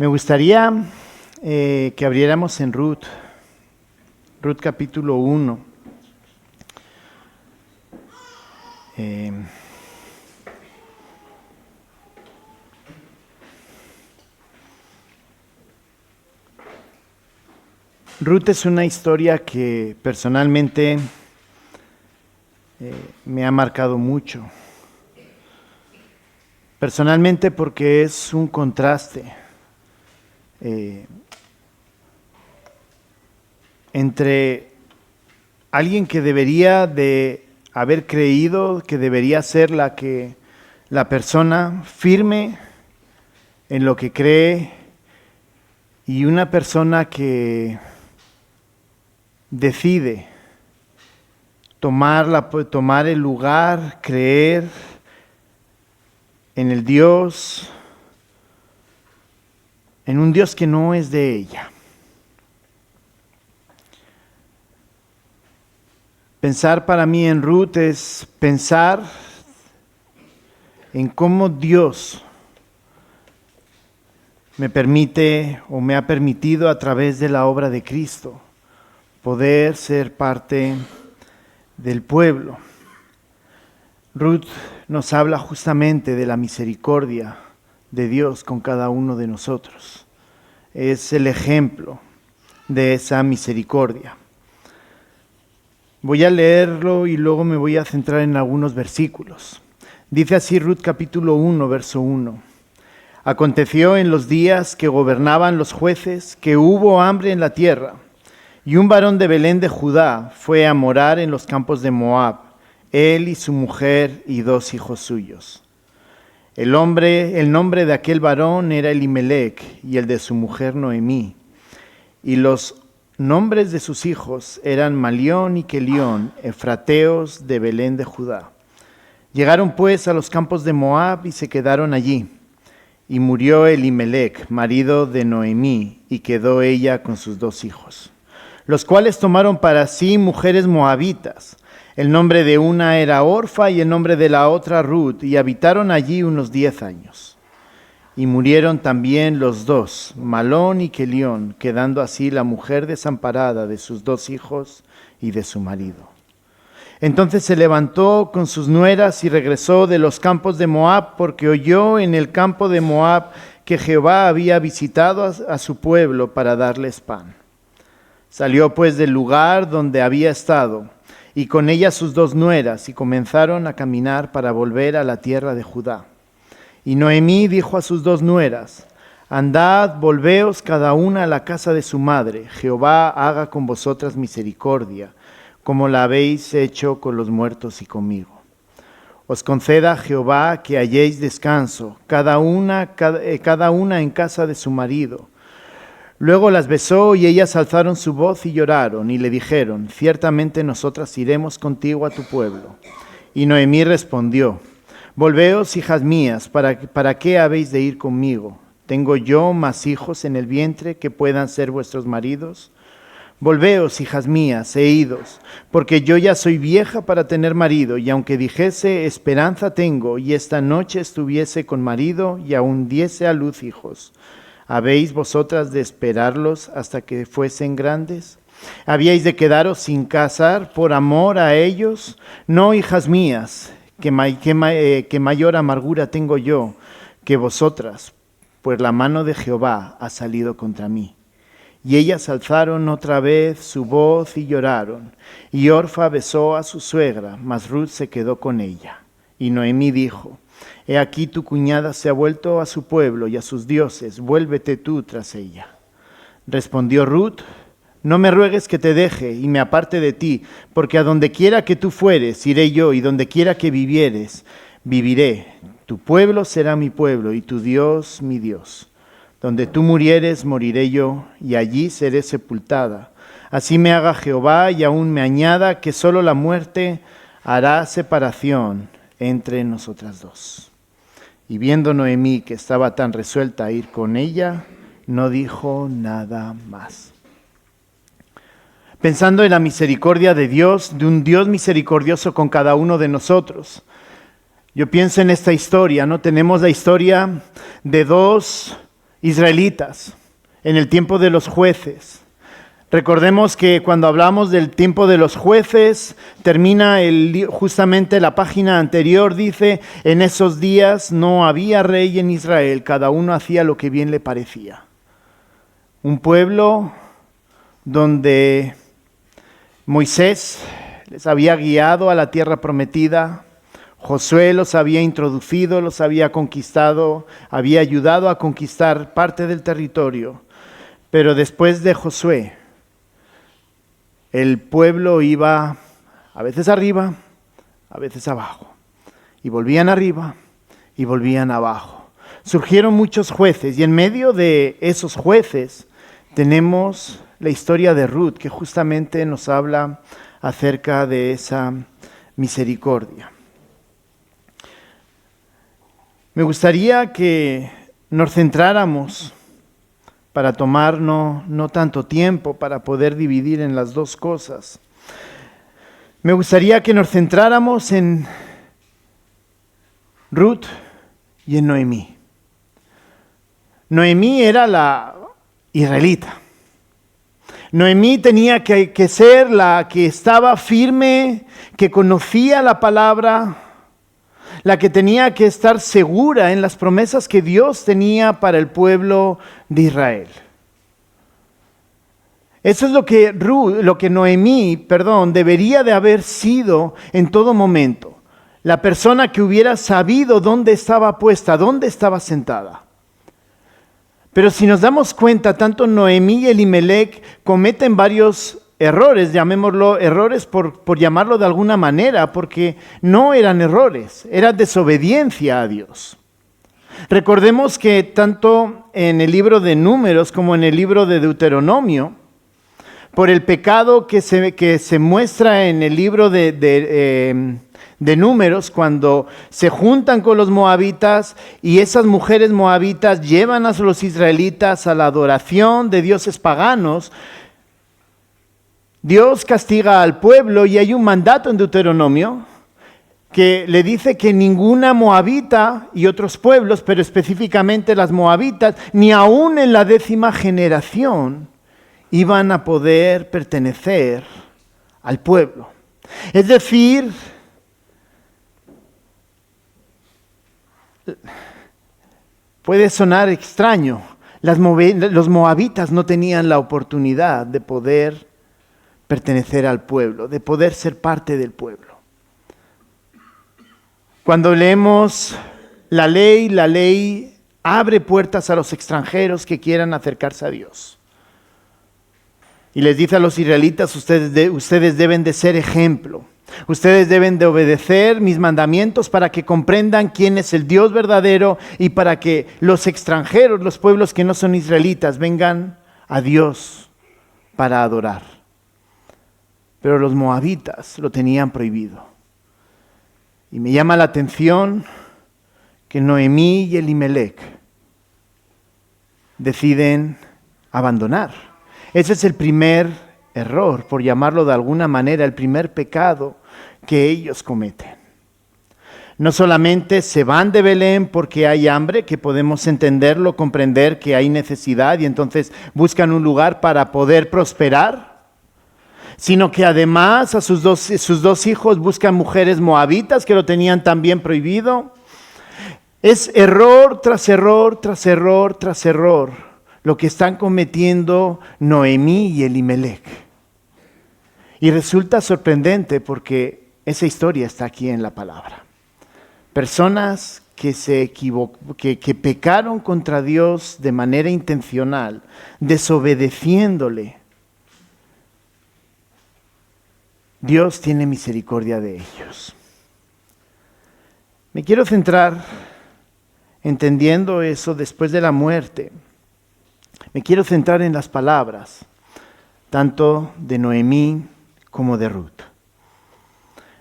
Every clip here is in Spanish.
Me gustaría que abriéramos en Ruth capítulo 1. Ruth es una historia que personalmente me ha marcado mucho. Personalmente porque es un contraste entre alguien que debería de haber creído, que debería ser la persona firme en lo que cree, y una persona que decide tomar el lugar, creer en el Dios, en un Dios que no es de ella. Pensar para mí en Ruth es pensar en cómo Dios me permite o me ha permitido a través de la obra de Cristo poder ser parte del pueblo. Ruth nos habla justamente de la misericordia de Dios con cada uno de nosotros. Es el ejemplo de esa misericordia. Voy a leerlo y luego me voy a centrar en algunos versículos. Dice así Ruth capítulo 1, verso 1. Aconteció en los días que gobernaban los jueces que hubo hambre en la tierra, y un varón de Belén de Judá fue a morar en los campos de Moab, él y su mujer y 2 hijos suyos. El nombre de aquel varón era Elimelec, y el de su mujer Noemí. Y los nombres de sus hijos eran Malión y Kelión, efrateos de Belén de Judá. Llegaron pues a los campos de Moab y se quedaron allí. Y murió Elimelec, marido de Noemí, y quedó ella con sus 2 hijos, los cuales tomaron para sí mujeres moabitas. El nombre de una era Orfa y el nombre de la otra Ruth, y habitaron allí unos 10 años. Y murieron también los 2, Malón y Kelión, quedando así la mujer desamparada de sus 2 hijos y de su marido. Entonces se levantó con sus nueras y regresó de los campos de Moab, porque oyó en el campo de Moab que Jehová había visitado a su pueblo para darles pan. Salió pues del lugar donde había estado, y con ella sus 2 nueras, y comenzaron a caminar para volver a la tierra de Judá. Y Noemí dijo a sus 2 nueras: Andad, volveos cada una a la casa de su madre. Jehová haga con vosotras misericordia, como la habéis hecho con los muertos y conmigo. Os conceda Jehová que halléis descanso, cada una en casa de su marido. Luego las besó, y ellas alzaron su voz y lloraron, y le dijeron: Ciertamente nosotras iremos contigo a tu pueblo. Y Noemí respondió: Volveos, hijas mías, ¿para qué habéis de ir conmigo? ¿Tengo yo más hijos en el vientre que puedan ser vuestros maridos? Volveos, hijas mías, e idos, porque yo ya soy vieja para tener marido, y aunque dijese esperanza tengo, y esta noche estuviese con marido, y aún diese a luz hijos, ¿habéis vosotras de esperarlos hasta que fuesen grandes? ¿Habíais de quedaros sin casar por amor a ellos? No, hijas mías, que mayor amargura tengo yo que vosotras, pues la mano de Jehová ha salido contra mí. Y ellas alzaron otra vez su voz y lloraron. Y Orfa besó a su suegra, mas Ruth se quedó con ella. Y Noemí dijo: He aquí tu cuñada se ha vuelto a su pueblo y a sus dioses, vuélvete tú tras ella. Respondió Ruth: No me ruegues que te deje y me aparte de ti, porque a donde quiera que tú fueres, iré yo, y donde quiera que vivieres, viviré. Tu pueblo será mi pueblo, y tu Dios mi Dios. Donde tú murieres, moriré yo, y allí seré sepultada. Así me haga Jehová, y aún me añada que solo la muerte hará separación entre nosotras 2. Y viendo Noemí que estaba tan resuelta a ir con ella, no dijo nada más. Pensando en la misericordia de Dios, de un Dios misericordioso con cada uno de nosotros, yo pienso en esta historia, ¿no? Tenemos la historia de 2 israelitas en el tiempo de los jueces. Recordemos que cuando hablamos del tiempo de los jueces, termina justamente la página anterior, dice, en esos días no había rey en Israel, cada uno hacía lo que bien le parecía. Un pueblo donde Moisés les había guiado a la tierra prometida, Josué los había introducido, los había conquistado, había ayudado a conquistar parte del territorio, pero después de Josué, el pueblo iba a veces arriba, a veces abajo, y volvían arriba y volvían abajo. Surgieron muchos jueces y en medio de esos jueces tenemos la historia de Ruth, que justamente nos habla acerca de esa misericordia. Me gustaría que nos centráramos para tomar no tanto tiempo para poder dividir en las dos cosas. Me gustaría que nos centráramos en Ruth y en Noemí. Noemí era la israelita. Noemí tenía que ser la que estaba firme, que conocía la palabra, la que tenía que estar segura en las promesas que Dios tenía para el pueblo de Israel. Eso es lo que Noemí, debería de haber sido en todo momento. La persona que hubiera sabido dónde estaba puesta, dónde estaba sentada. Pero si nos damos cuenta, tanto Noemí y Elimelec cometen varios errores, llamémoslo errores por llamarlo de alguna manera, porque no eran errores, era desobediencia a Dios. Recordemos que tanto en el libro de Números como en el libro de Deuteronomio, por el pecado que se muestra en el libro de Números, cuando se juntan con los moabitas y esas mujeres moabitas llevan a los israelitas a la adoración de dioses paganos, Dios castiga al pueblo y hay un mandato en Deuteronomio que le dice que ninguna moabita y otros pueblos, pero específicamente las moabitas, ni aún en la 10ª generación iban a poder pertenecer al pueblo. Es decir, puede sonar extraño, los moabitas no tenían la oportunidad de poder pertenecer al pueblo, de poder ser parte del pueblo. Cuando leemos la ley abre puertas a los extranjeros que quieran acercarse a Dios. Y les dice a los israelitas, ustedes deben de ser ejemplo. Ustedes deben de obedecer mis mandamientos para que comprendan quién es el Dios verdadero y para que los extranjeros, los pueblos que no son israelitas, vengan a Dios para adorar. Pero los moabitas lo tenían prohibido. Y me llama la atención que Noemí y Elimelec deciden abandonar. Ese es el primer error, por llamarlo de alguna manera, el primer pecado que ellos cometen. No solamente se van de Belén porque hay hambre, que podemos entenderlo, comprender que hay necesidad y entonces buscan un lugar para poder prosperar, sino que además a sus dos hijos buscan mujeres moabitas que lo tenían también prohibido. Es error tras error, tras error, tras error, lo que están cometiendo Noemí y Elimelec. Y resulta sorprendente porque esa historia está aquí en la palabra. Personas que pecaron contra Dios de manera intencional, desobedeciéndole. Dios tiene misericordia de ellos. Me quiero centrar, entendiendo eso después de la muerte, me quiero centrar en las palabras, tanto de Noemí como de Ruth.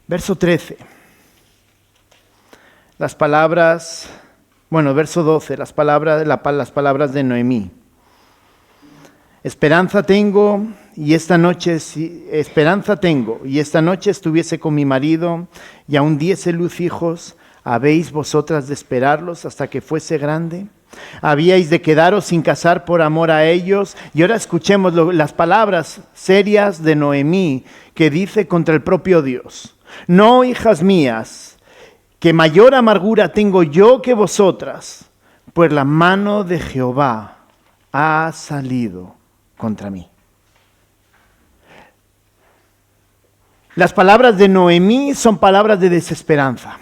Verso 13. Verso 12, las palabras de Noemí. Esperanza tengo y esta noche estuviese con mi marido y aún diese luz hijos, ¿habéis vosotras de esperarlos hasta que fuese grande? Habíais de quedaros sin casar por amor a ellos. Y ahora escuchemos las palabras serias de Noemí que dice contra el propio Dios. No, hijas mías, que mayor amargura tengo yo que vosotras, pues la mano de Jehová ha salido contra mí. Las palabras de Noemí son palabras de desesperanza.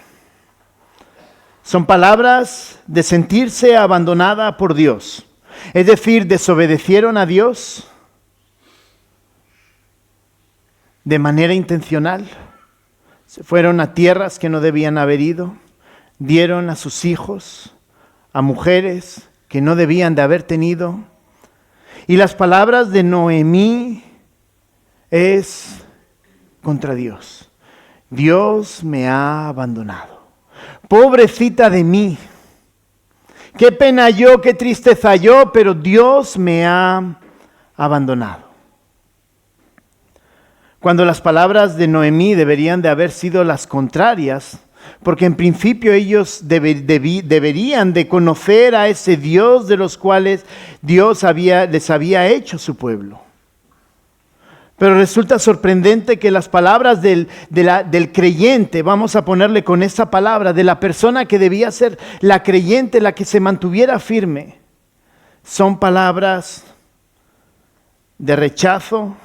Son palabras de sentirse abandonada por Dios. Es decir, desobedecieron a Dios de manera intencional. Se fueron a tierras que no debían haber ido. Dieron a sus hijos a mujeres que no debían de haber tenido. Y las palabras de Noemí es contra Dios. Dios me ha abandonado. Pobrecita de mí. Qué pena yo, qué tristeza yo, pero Dios me ha abandonado. Cuando las palabras de Noemí deberían de haber sido las contrarias, porque en principio ellos deberían de conocer a ese Dios de los cuales Dios les había hecho su pueblo. Pero resulta sorprendente que las palabras del creyente, vamos a ponerle con esa palabra, de la persona que debía ser la creyente, la que se mantuviera firme, son palabras de rechazo,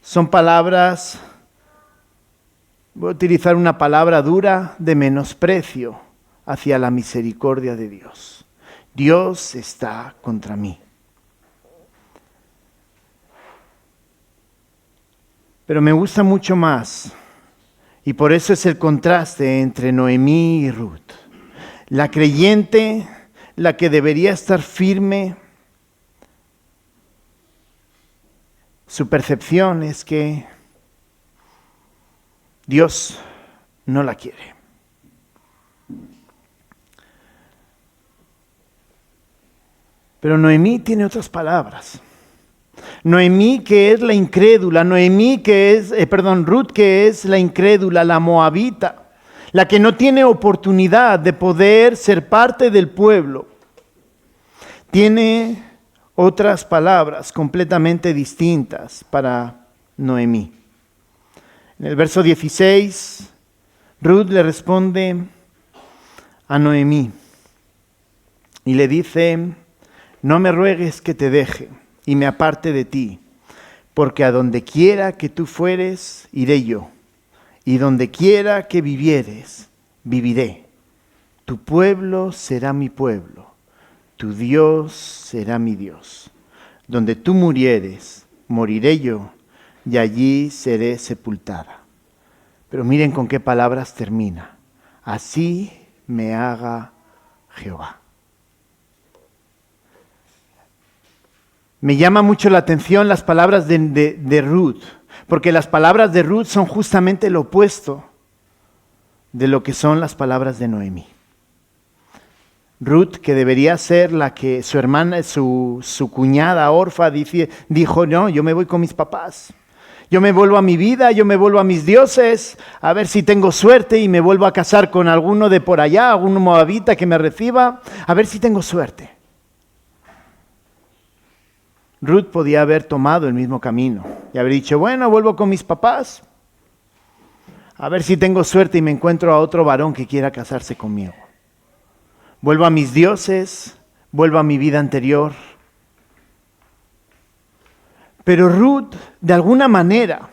son palabras, voy a utilizar una palabra dura, de menosprecio hacia la misericordia de Dios. Dios está contra mí. Pero me gusta mucho más, y por eso es el contraste entre Noemí y Ruth. La creyente, la que debería estar firme, su percepción es que Dios no la quiere. Pero Noemí tiene otras palabras. Noemí, que es la incrédula, Ruth, que es la incrédula, la moabita, la que no tiene oportunidad de poder ser parte del pueblo, tiene otras palabras completamente distintas para Noemí. En el verso 16, Ruth le responde a Noemí y le dice: no me ruegues que te deje y me aparte de ti, porque a donde quiera que tú fueres, iré yo, y donde quiera que vivieres, viviré. Tu pueblo será mi pueblo, tu Dios será mi Dios. Donde tú murieres, moriré yo, y allí seré sepultada. Pero miren con qué palabras termina. Así me haga Jehová. Me llama mucho la atención las palabras de Ruth, porque las palabras de Ruth son justamente lo opuesto de lo que son las palabras de Noemí. Ruth, que debería ser la que su hermana, su cuñada Orfa, dijo: no, yo me voy con mis papás. Yo me vuelvo a mi vida, yo me vuelvo a mis dioses, a ver si tengo suerte y me vuelvo a casar con alguno de por allá, algún moabita que me reciba, a ver si tengo suerte. Ruth podía haber tomado el mismo camino y haber dicho: bueno, vuelvo con mis papás, a ver si tengo suerte y me encuentro a otro varón que quiera casarse conmigo. Vuelvo a mis dioses, vuelvo a mi vida anterior. Pero Ruth, de alguna manera,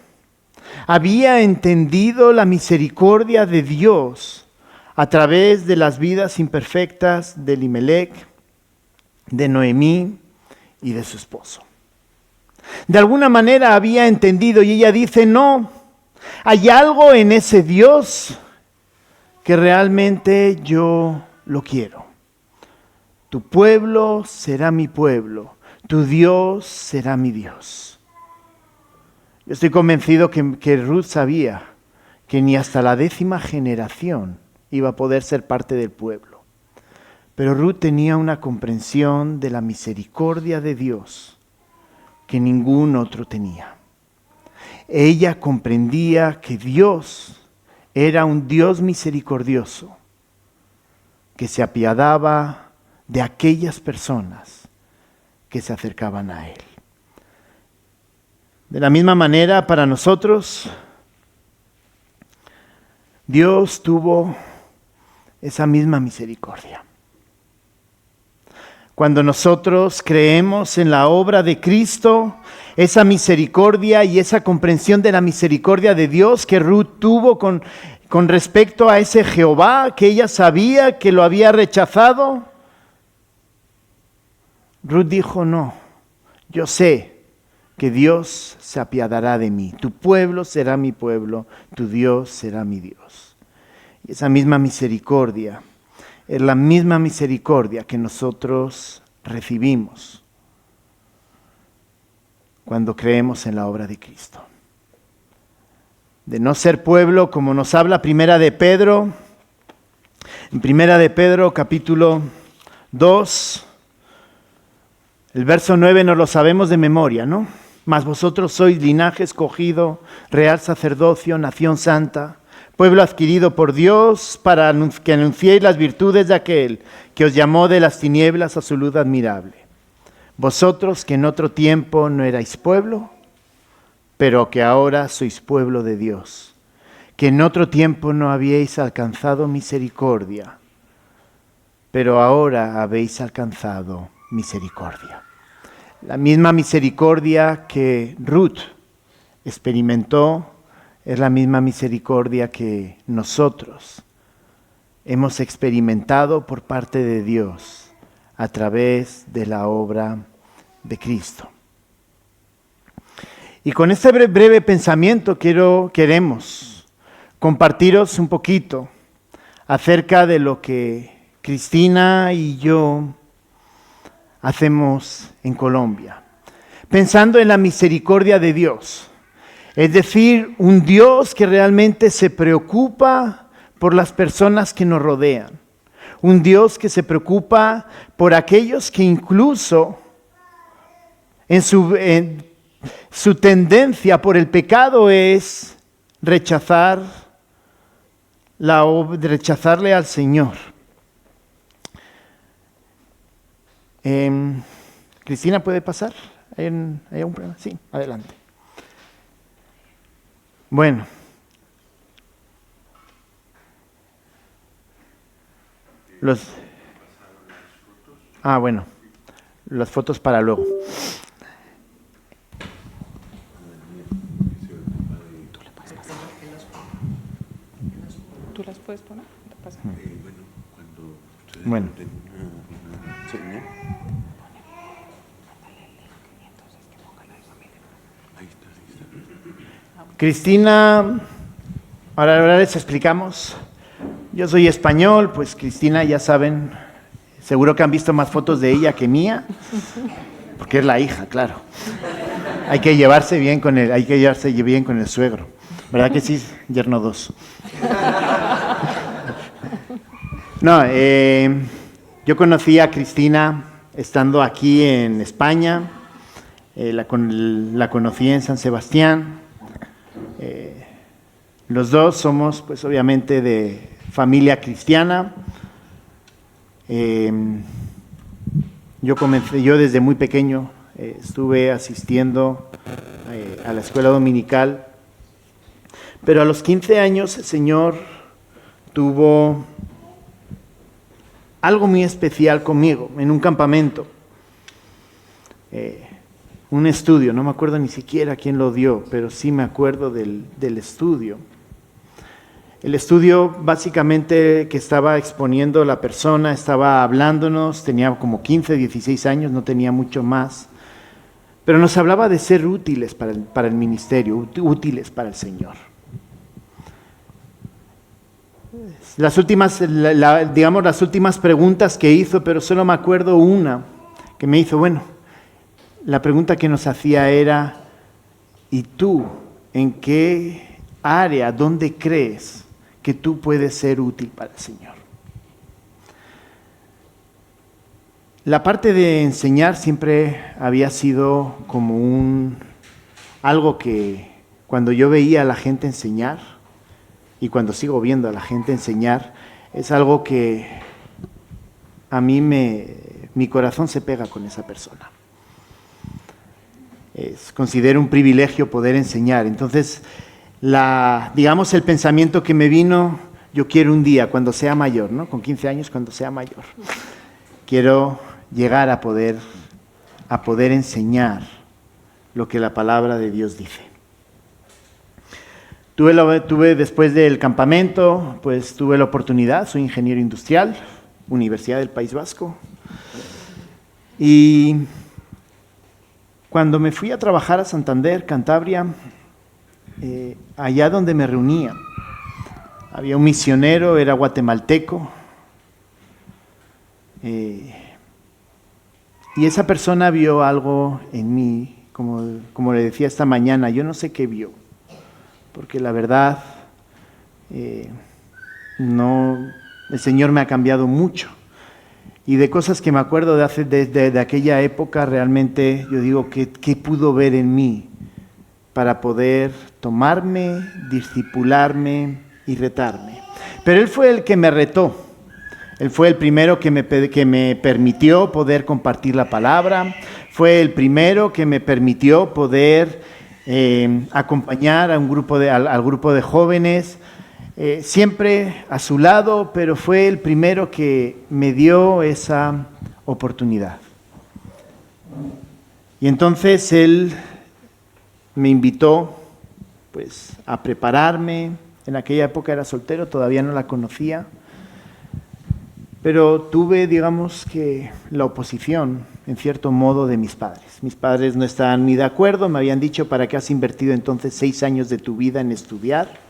había entendido la misericordia de Dios a través de las vidas imperfectas de Elimelec, de Noemí y de su esposo. De alguna manera había entendido, y ella dice: no, hay algo en ese Dios que realmente yo lo quiero. Tu pueblo será mi pueblo, tu Dios será mi Dios. Yo estoy convencido que Ruth sabía que ni hasta la 10ª generación iba a poder ser parte del pueblo. Pero Ruth tenía una comprensión de la misericordia de Dios que ningún otro tenía. Ella comprendía que Dios era un Dios misericordioso, que se apiadaba de aquellas personas que se acercaban a Él. De la misma manera, para nosotros, Dios tuvo esa misma misericordia. Cuando nosotros creemos en la obra de Cristo, esa misericordia y esa comprensión de la misericordia de Dios que Ruth tuvo con respecto a ese Jehová que ella sabía que lo había rechazado, Ruth dijo: no, yo sé que Dios se apiadará de mí. Tu pueblo será mi pueblo, tu Dios será mi Dios. Y esa misma misericordia es la misma misericordia que nosotros recibimos cuando creemos en la obra de Cristo. De no ser pueblo, como nos habla Primera de Pedro, en Primera de Pedro capítulo 2, el verso 9 nos lo sabemos de memoria, ¿no? Mas vosotros sois linaje escogido, real sacerdocio, nación santa, pueblo adquirido por Dios para que anunciéis las virtudes de aquel que os llamó de las tinieblas a su luz admirable. Vosotros que en otro tiempo no erais pueblo, pero que ahora sois pueblo de Dios, que en otro tiempo no habíais alcanzado misericordia, pero ahora habéis alcanzado misericordia. La misma misericordia que Ruth experimentó es la misma misericordia que nosotros hemos experimentado por parte de Dios a través de la obra de Cristo. Y con este breve pensamiento queremos compartiros un poquito acerca de lo que Cristina y yo hacemos en Colombia, pensando en la misericordia de Dios. Es decir, un Dios que realmente se preocupa por las personas que nos rodean. Un Dios que se preocupa por aquellos que incluso en su tendencia por el pecado es rechazarle al Señor. Cristina, ¿puede pasar? ¿Hay un problema? Sí, adelante. Bueno, bueno, las fotos para luego. ¿Tú las puedes poner? Bueno. Cristina, ahora les explicamos. Yo soy español, pues Cristina, ya saben, seguro que han visto más fotos de ella que mía, porque es la hija, claro. Hay que llevarse bien con el suegro. ¿Verdad que sí, yerno 2? No, yo conocí a Cristina estando aquí en España, la conocí en San Sebastián. Los dos somos, pues obviamente, de familia cristiana. Yo desde muy pequeño estuve asistiendo a la escuela dominical, pero a los 15 años el Señor tuvo algo muy especial conmigo en un campamento, un estudio, no me acuerdo ni siquiera quién lo dio, pero sí me acuerdo del estudio. El estudio básicamente que estaba exponiendo la persona, estaba hablándonos, tenía como 15, 16 años, no tenía mucho más, pero nos hablaba de ser útiles para el ministerio, útiles para el Señor. Las últimas preguntas que hizo, pero solo me acuerdo una que me hizo, la pregunta que nos hacía era: ¿y tú en qué área, dónde crees que tú puedes ser útil para el Señor? La parte de enseñar siempre había sido como algo que cuando yo veía a la gente enseñar, y cuando sigo viendo a la gente enseñar, es algo que a mí mi corazón se pega con esa persona. Considero un privilegio poder enseñar. Entonces, digamos, el pensamiento que me vino, yo quiero un día, cuando sea mayor, ¿no? Con 15 años, cuando sea mayor, quiero llegar a poder enseñar lo que la palabra de Dios dice. Tuve después del campamento, pues tuve la oportunidad, soy ingeniero industrial, Universidad del País Vasco, y cuando me fui a trabajar a Santander, Cantabria, allá donde me reunía, había un misionero, era guatemalteco, y esa persona vio algo en mí, como le decía esta mañana, yo no sé qué vio, porque la verdad, el Señor me ha cambiado mucho. Y de cosas que me acuerdo de aquella época, realmente yo digo, ¿qué pudo ver en mí para poder tomarme, discipularme y retarme? Pero Él fue el que me retó. Él fue el primero que me permitió poder compartir la palabra. Fue el primero que me permitió poder acompañar a al grupo de jóvenes. Siempre a su lado, pero fue el primero que me dio esa oportunidad. Y entonces Él me invitó pues, a prepararme. En aquella época era soltero, todavía no la conocía, pero tuve, digamos, que la oposición, en cierto modo, de mis padres. Mis padres no estaban ni de acuerdo, me habían dicho, ¿para qué has invertido entonces 6 años de tu vida en estudiar?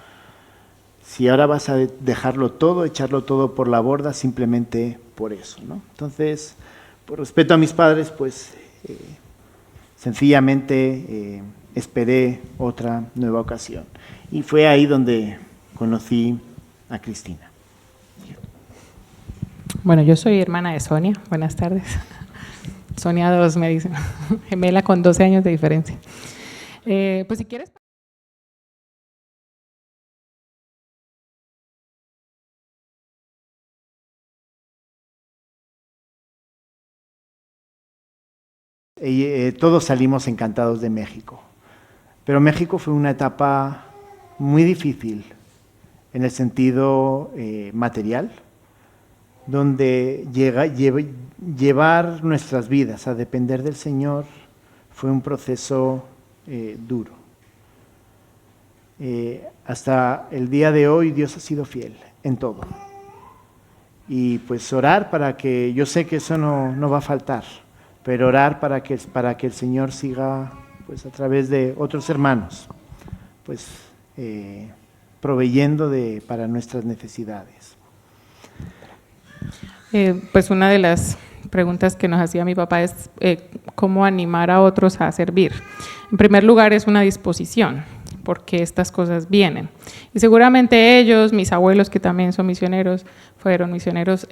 Si ahora vas a dejarlo todo, echarlo todo por la borda simplemente por eso, ¿no? Entonces, por respeto a mis padres, pues sencillamente esperé otra nueva ocasión. Y fue ahí donde conocí a Cristina. Bueno, yo soy hermana de Sonia. Buenas tardes. Sonia 2 me dicen, gemela con 12 años de diferencia. Pues si quieres... Todos salimos encantados de México, pero México fue una etapa muy difícil en el sentido material, donde llevar nuestras vidas a depender del Señor fue un proceso duro. Hasta el día de hoy Dios ha sido fiel en todo. Y pues orar para que, yo sé que eso no va a faltar, pero orar para que el Señor siga, pues a través de otros hermanos, pues proveyendo para nuestras necesidades. Pues una de las preguntas que nos hacía mi papá es cómo animar a otros a servir. En primer lugar es una disposición, porque estas cosas vienen. Y seguramente ellos, mis abuelos que también son misioneros, fueron misioneros,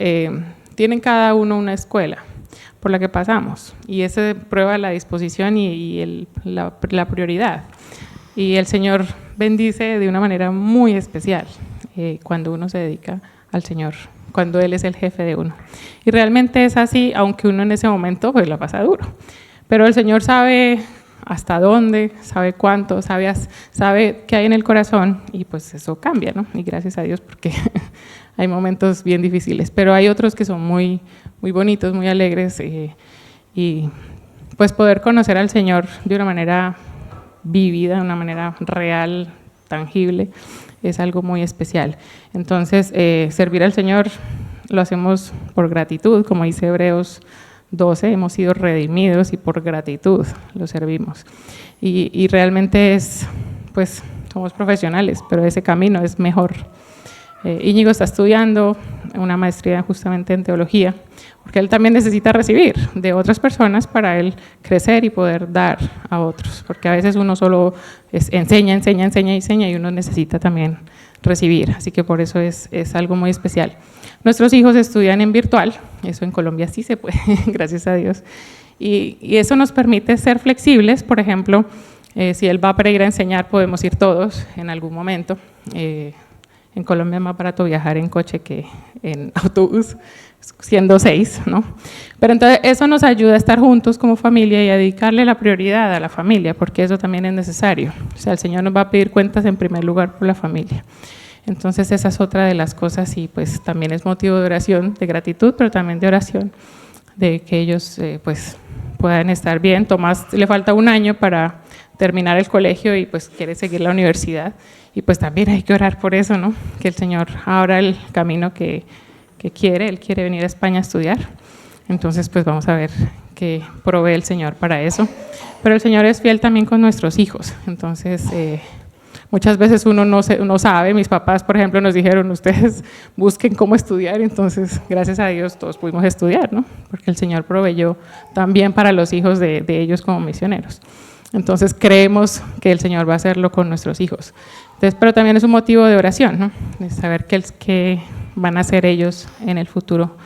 tienen cada uno una escuela por la que pasamos, y eso prueba la disposición y la prioridad. Y el Señor bendice de una manera muy especial cuando uno se dedica al Señor, cuando Él es el jefe de uno. Y realmente es así, aunque uno en ese momento pues la pasa duro. Pero el Señor sabe hasta dónde, sabe cuánto, sabe qué hay en el corazón, y pues eso cambia, ¿no? Y gracias a Dios, porque hay momentos bien difíciles, pero hay otros que son muy, muy bonitos, muy alegres, y pues poder conocer al Señor de una manera vivida, de una manera real, tangible, es algo muy especial. Entonces, servir al Señor lo hacemos por gratitud, como dice Hebreos 12, hemos sido redimidos y por gratitud lo servimos. Y realmente pues somos profesionales, pero ese camino es mejor. Íñigo está estudiando una maestría justamente en teología, porque él también necesita recibir de otras personas para él crecer y poder dar a otros, porque a veces uno solo enseña y uno necesita también recibir, así que por eso es algo muy especial. Nuestros hijos estudian en virtual, eso en Colombia sí se puede, gracias a Dios, y eso nos permite ser flexibles. Por ejemplo, si él va para ir a enseñar, podemos ir todos en algún momento. En Colombia es más barato viajar en coche que en autobús, siendo 6, ¿no? Pero entonces eso nos ayuda a estar juntos como familia y a dedicarle la prioridad a la familia, porque eso también es necesario. O sea, el Señor nos va a pedir cuentas en primer lugar por la familia. Entonces esa es otra de las cosas y pues también es motivo de oración, de gratitud, pero también de oración, de que ellos pues puedan estar bien. Tomás le falta 1 año para terminar el colegio y pues quiere seguir la universidad y pues también hay que orar por eso, ¿no? Que el Señor abra el camino que quiere. Él quiere venir a España a estudiar, entonces pues vamos a ver qué provee el Señor para eso. Pero el Señor es fiel también con nuestros hijos, entonces muchas veces uno no sabe. Mis papás, por ejemplo, nos dijeron, ustedes busquen cómo estudiar, entonces gracias a Dios todos pudimos estudiar, ¿no? Porque el Señor proveyó también para los hijos de ellos como misioneros. Entonces creemos que el Señor va a hacerlo con nuestros hijos. Entonces, pero también es un motivo de oración, ¿no? De saber qué van a hacer ellos en el futuro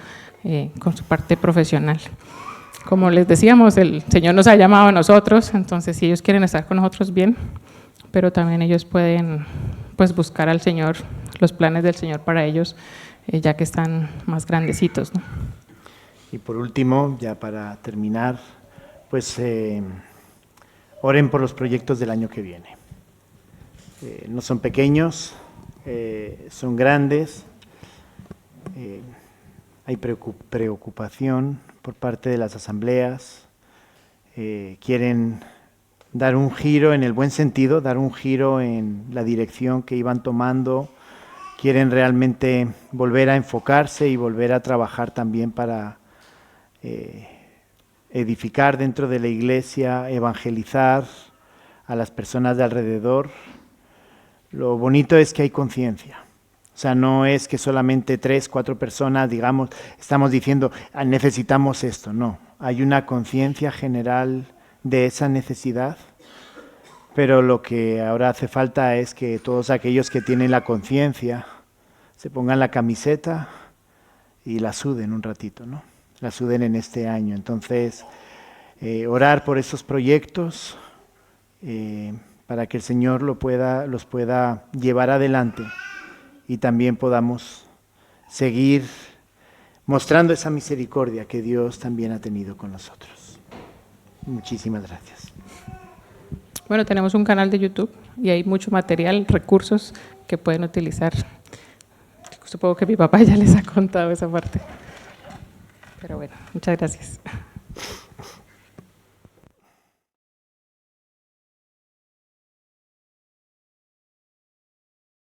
con su parte profesional. Como les decíamos, el Señor nos ha llamado a nosotros, entonces si ellos quieren estar con nosotros, bien, pero también ellos pueden pues buscar al Señor, los planes del Señor para ellos, ya que están más grandecitos, ¿no? Y por último, ya para terminar, pues oren por los proyectos del año que viene. No son pequeños, son grandes. Hay preocupación por parte de las asambleas. Quieren dar un giro en el buen sentido, dar un giro en la dirección que iban tomando. Quieren realmente volver a enfocarse y volver a trabajar también para edificar dentro de la iglesia, evangelizar a las personas de alrededor. Lo bonito es que hay conciencia. O sea, no es que solamente 3, 4 personas, digamos, estamos diciendo, necesitamos esto. No, hay una conciencia general de esa necesidad, pero lo que ahora hace falta es que todos aquellos que tienen la conciencia se pongan la camiseta y la suden un ratito, ¿no? La suden en este año. Entonces, orar por esos proyectos para que el Señor los pueda llevar adelante y también podamos seguir mostrando esa misericordia que Dios también ha tenido con nosotros. Muchísimas gracias. Bueno, tenemos un canal de YouTube y hay mucho material, recursos que pueden utilizar. Supongo que mi papá ya les ha contado esa parte. Pero bueno, muchas gracias.